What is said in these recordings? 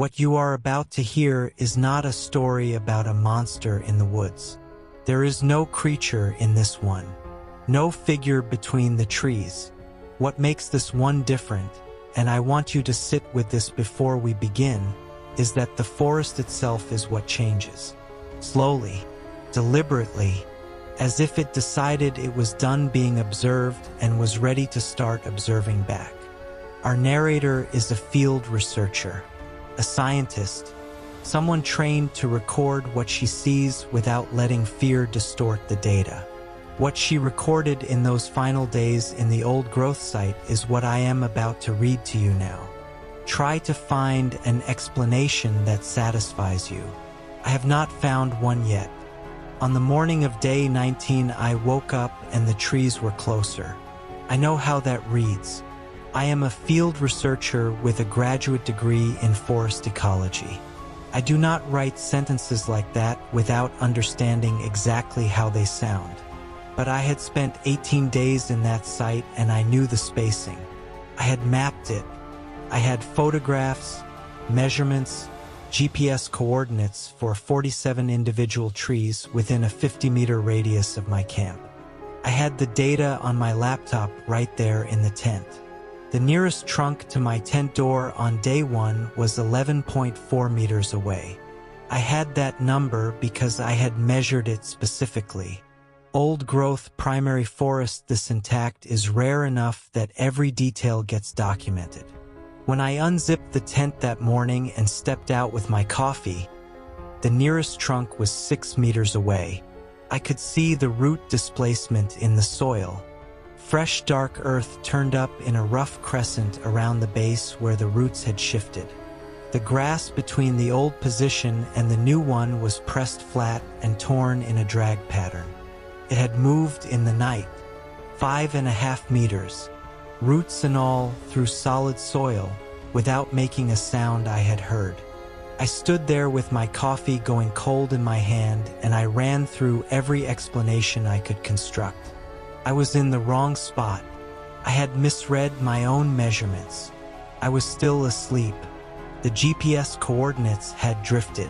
What you are about to hear is not a story about a monster in the woods. There is no creature in this one. No figure between the trees. What makes this one different, and I want you to sit with this before we begin, is that the forest itself is what changes. Slowly, deliberately, as if it decided it was done being observed and was ready to start observing back. Our narrator is a field researcher, a scientist, someone trained to record what she sees without letting fear distort the data. What she recorded in those final days in the old growth site is what I am about to read to you now. Try to find an explanation that satisfies you. I have not found one yet. On the morning of day 19, I woke up and the trees were closer. I know how that reads. I am a field researcher with a graduate degree in forest ecology. I do not write sentences like that without understanding exactly how they sound. But I had spent 18 days in that site and I knew the spacing. I had mapped it. I had photographs, measurements, GPS coordinates for 47 individual trees within a 50-meter radius of my camp. I had the data on my laptop right there in the tent. The nearest trunk to my tent door on day 1 was 11.4 meters away. I had that number because I had measured it specifically. Old-growth primary forest this intact is rare enough that every detail gets documented. When I unzipped the tent that morning and stepped out with my coffee, the nearest trunk was 6 meters away. I could see the root displacement in the soil. Fresh dark earth turned up in a rough crescent around the base where the roots had shifted. The grass between the old position and the new one was pressed flat and torn in a drag pattern. It had moved in the night, 5.5 meters, roots and all, through solid soil, without making a sound I had heard. I stood there with my coffee going cold in my hand, and I ran through every explanation I could construct. I was in the wrong spot. I had misread my own measurements. I was still asleep. The GPS coordinates had drifted.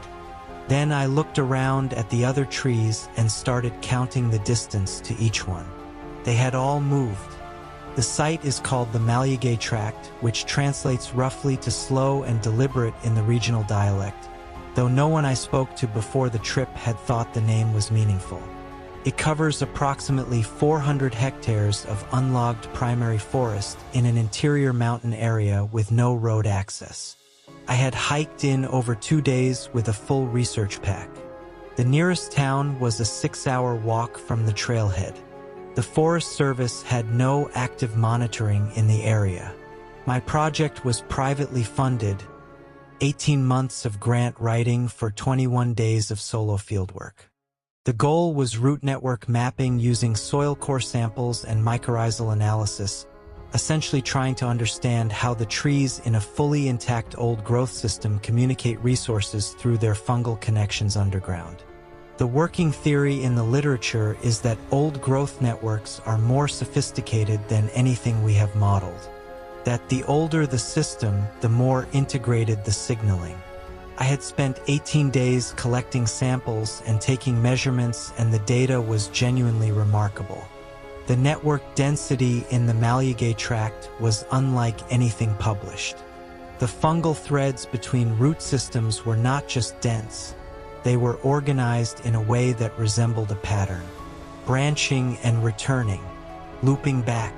Then I looked around at the other trees and started counting the distance to each one. They had all moved. The site is called the Malyagay Tract, which translates roughly to slow and deliberate in the regional dialect, though no one I spoke to before the trip had thought the name was meaningful. It covers approximately 400 hectares of unlogged primary forest in an interior mountain area with no road access. I had hiked in over 2 days with a full research pack. The nearest town was a 6-hour walk from the trailhead. The Forest Service had no active monitoring in the area. My project was privately funded, 18 months of grant writing for 21 days of solo fieldwork. The goal was root network mapping using soil core samples and mycorrhizal analysis, essentially trying to understand how the trees in a fully intact old growth system communicate resources through their fungal connections underground. The working theory in the literature is that old growth networks are more sophisticated than anything we have modeled. That the older the system, the more integrated the signaling. I had spent 18 days collecting samples and taking measurements, and the data was genuinely remarkable. The network density in the Malyagay Tract was unlike anything published. The fungal threads between root systems were not just dense, they were organized in a way that resembled a pattern, branching and returning, looping back.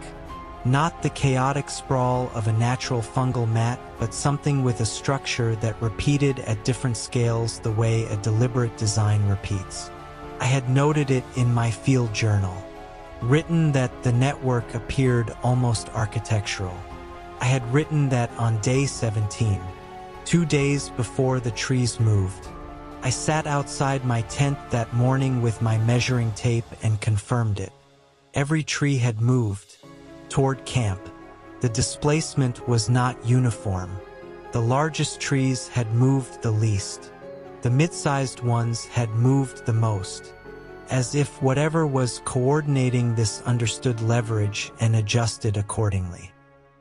Not the chaotic sprawl of a natural fungal mat, but something with a structure that repeated at different scales the way a deliberate design repeats. I had noted it in my field journal, written that the network appeared almost architectural. I had written that on day 17, 2 days before the trees moved. I sat outside my tent that morning with my measuring tape and confirmed it. Every tree had moved toward camp. The displacement was not uniform. The largest trees had moved the least. The mid-sized ones had moved the most, as if whatever was coordinating this understood leverage and adjusted accordingly.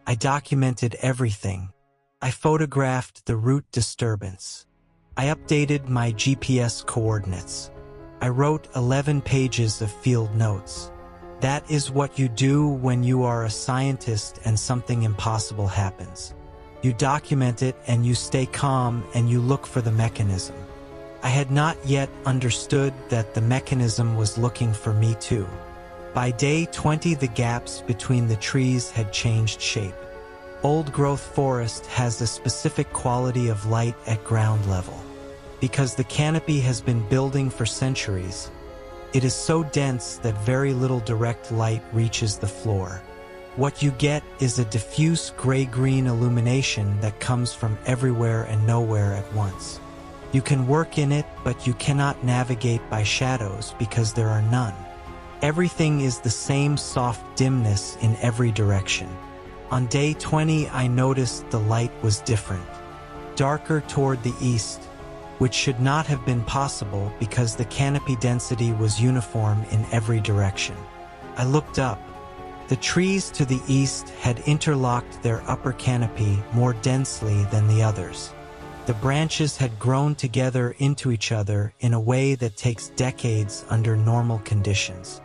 I documented everything. I photographed the root disturbance. I updated my GPS coordinates. I wrote 11 pages of field notes. That is what you do when you are a scientist and something impossible happens. You document it and you stay calm and you look for the mechanism. I had not yet understood that the mechanism was looking for me too. By day 20, the gaps between the trees had changed shape. Old-growth forest has a specific quality of light at ground level. Because the canopy has been building for centuries, it is so dense that very little direct light reaches the floor. What you get is a diffuse gray-green illumination that comes from everywhere and nowhere at once. You can work in it, but you cannot navigate by shadows because there are none. Everything is the same soft dimness in every direction. On day 20, I noticed the light was different, darker toward the east, which should not have been possible because the canopy density was uniform in every direction. I looked up. The trees to the east had interlocked their upper canopy more densely than the others. The branches had grown together into each other in a way that takes decades under normal conditions.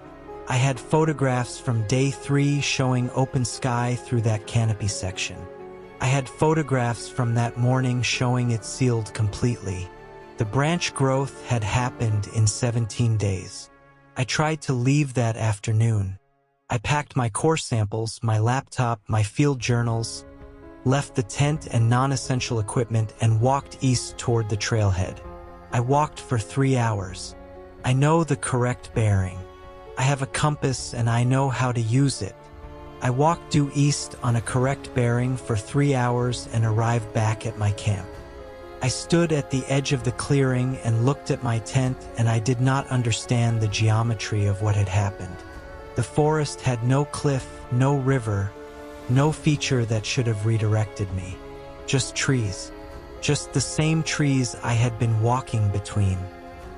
I had photographs from day 3 showing open sky through that canopy section. I had photographs from that morning showing it sealed completely. The branch growth had happened in 17 days. I tried to leave that afternoon. I packed my core samples, my laptop, my field journals, left the tent and non-essential equipment, and walked east toward the trailhead. I walked for 3 hours. I know the correct bearing. I have a compass and I know how to use it. I walked due east on a correct bearing for 3 hours and arrived back at my camp. I stood at the edge of the clearing and looked at my tent, and I did not understand the geometry of what had happened. The forest had no cliff, no river, no feature that should have redirected me. Just trees. Just the same trees I had been walking between.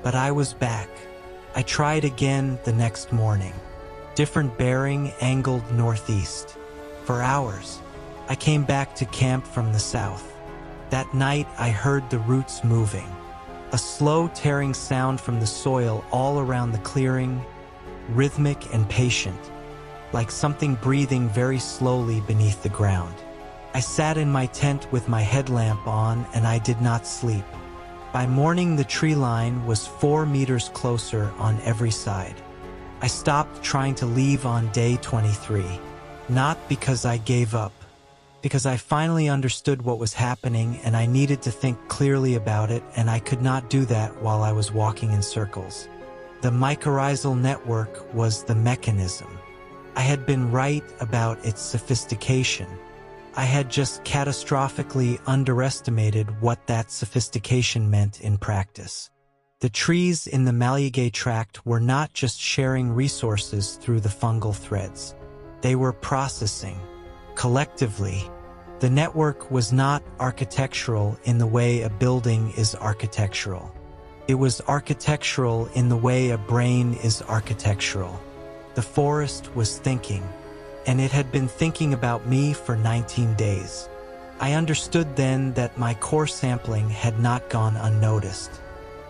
But I was back. I tried again the next morning. Different bearing, angled northeast. For hours. I came back to camp from the south. That night I heard the roots moving. A slow tearing sound from the soil all around the clearing, rhythmic and patient, like something breathing very slowly beneath the ground. I sat in my tent with my headlamp on and I did not sleep. By morning the tree line was 4 meters closer on every side. I stopped trying to leave on day 23. Not because I gave up, because I finally understood what was happening and I needed to think clearly about it, and I could not do that while I was walking in circles. The mycorrhizal network was the mechanism. I had been right about its sophistication. I had just catastrophically underestimated what that sophistication meant in practice. The trees in the Malyagay tract were not just sharing resources through the fungal threads. They were processing. Collectively, the network was not architectural in the way a building is architectural. It was architectural in the way a brain is architectural. The forest was thinking, and it had been thinking about me for 19 days. I understood then that my core sampling had not gone unnoticed.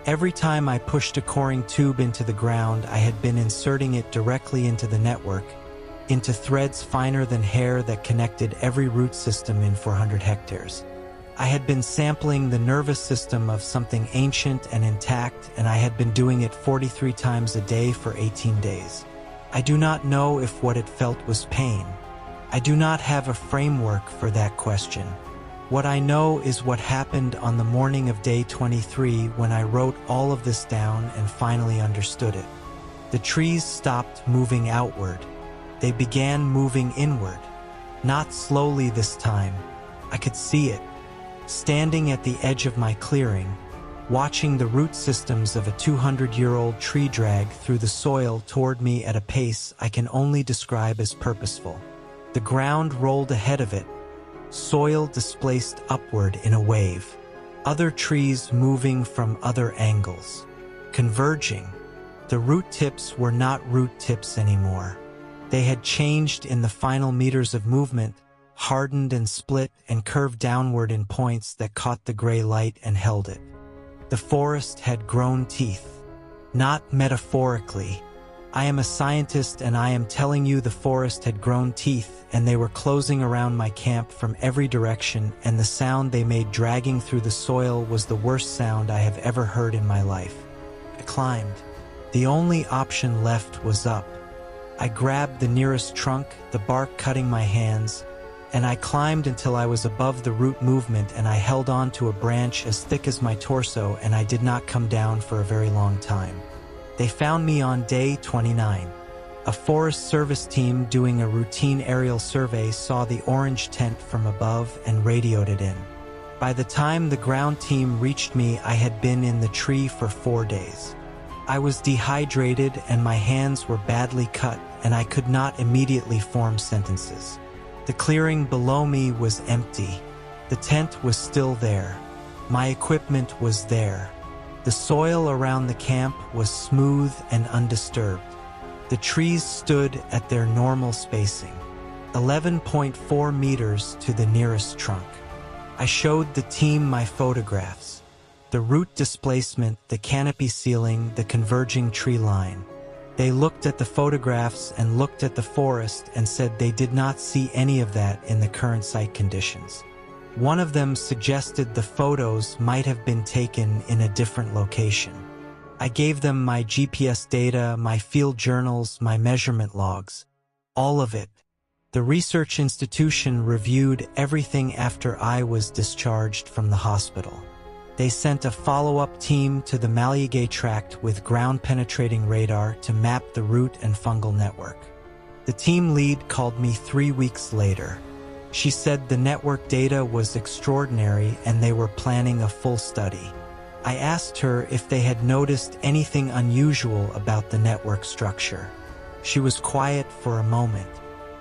Every time I pushed a coring tube into the ground, I had been inserting it directly into the network, into threads finer than hair that connected every root system in 400 hectares. I had been sampling the nervous system of something ancient and intact, and I had been doing it 43 times a day for 18 days. I do not know if what it felt was pain. I do not have a framework for that question. What I know is what happened on the morning of day 23 when I wrote all of this down and finally understood it. The trees stopped moving outward. They began moving inward. Not slowly this time. I could see it. Standing at the edge of my clearing, watching the root systems of a 200-year-old tree drag through the soil toward me at a pace I can only describe as purposeful. The ground rolled ahead of it. Soil displaced upward in a wave. Other trees moving from other angles. Converging. The root tips were not root tips anymore. They had changed in the final meters of movement, hardened and split and curved downward in points that caught the gray light and held it. The forest had grown teeth. Not metaphorically. I am a scientist and I am telling you the forest had grown teeth and they were closing around my camp from every direction, and the sound they made dragging through the soil was the worst sound I have ever heard in my life. I climbed. The only option left was up. I grabbed the nearest trunk, the bark cutting my hands, and I climbed until I was above the root movement, and I held on to a branch as thick as my torso, and I did not come down for a very long time. They found me on day 29. A Forest Service team doing a routine aerial survey saw the orange tent from above and radioed it in. By the time the ground team reached me, I had been in the tree for 4 days. I was dehydrated and my hands were badly cut, and I could not immediately form sentences. The clearing below me was empty. The tent was still there. My equipment was there. The soil around the camp was smooth and undisturbed. The trees stood at their normal spacing, 11.4 meters to the nearest trunk. I showed the team my photographs. The root displacement, the canopy ceiling, the converging tree line. They looked at the photographs and looked at the forest and said they did not see any of that in the current site conditions. One of them suggested the photos might have been taken in a different location. I gave them my GPS data, my field journals, my measurement logs. All of it. The research institution reviewed everything after I was discharged from the hospital. They sent a follow-up team to the Malyagay Tract with ground-penetrating radar to map the root and fungal network. The team lead called me 3 weeks later. She said the network data was extraordinary and they were planning a full study. I asked her if they had noticed anything unusual about the network structure. She was quiet for a moment.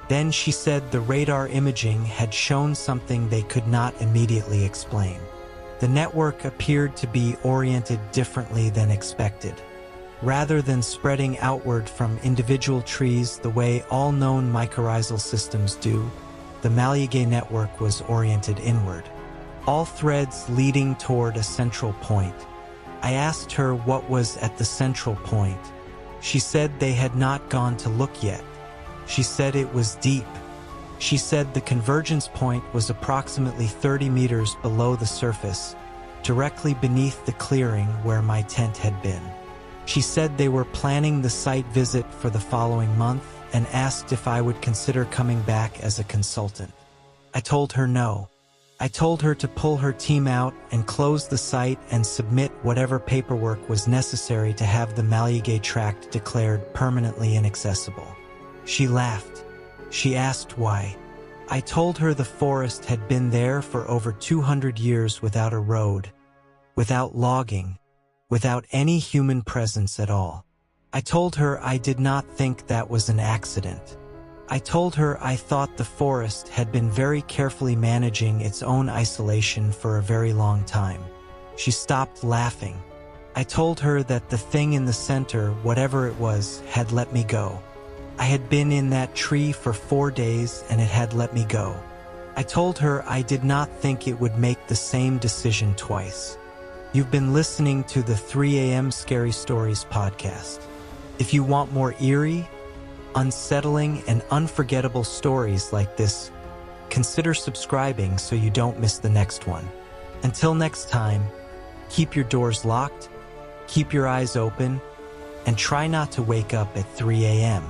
Then she said the radar imaging had shown something they could not immediately explain. The network appeared to be oriented differently than expected. Rather than spreading outward from individual trees the way all known mycorrhizal systems do, the Malyagay network was oriented inward, all threads leading toward a central point. I asked her what was at the central point. She said they had not gone to look yet. She said it was deep. She said the convergence point was approximately 30 meters below the surface, directly beneath the clearing where my tent had been. She said they were planning the site visit for the following month and asked if I would consider coming back as a consultant. I told her no. I told her to pull her team out and close the site and submit whatever paperwork was necessary to have the Malyagay Tract declared permanently inaccessible. She laughed. She asked why. I told her the forest had been there for over 200 years without a road, without logging, without any human presence at all. I told her I did not think that was an accident. I told her I thought the forest had been very carefully managing its own isolation for a very long time. She stopped laughing. I told her that the thing in the center, whatever it was, had let me go. I had been in that tree for 4 days and it had let me go. I told her I did not think it would make the same decision twice. You've been listening to the 3 a.m. Scary Stories podcast. If you want more eerie, unsettling, and unforgettable stories like this, consider subscribing so you don't miss the next one. Until next time, keep your doors locked, keep your eyes open, and try not to wake up at 3 a.m.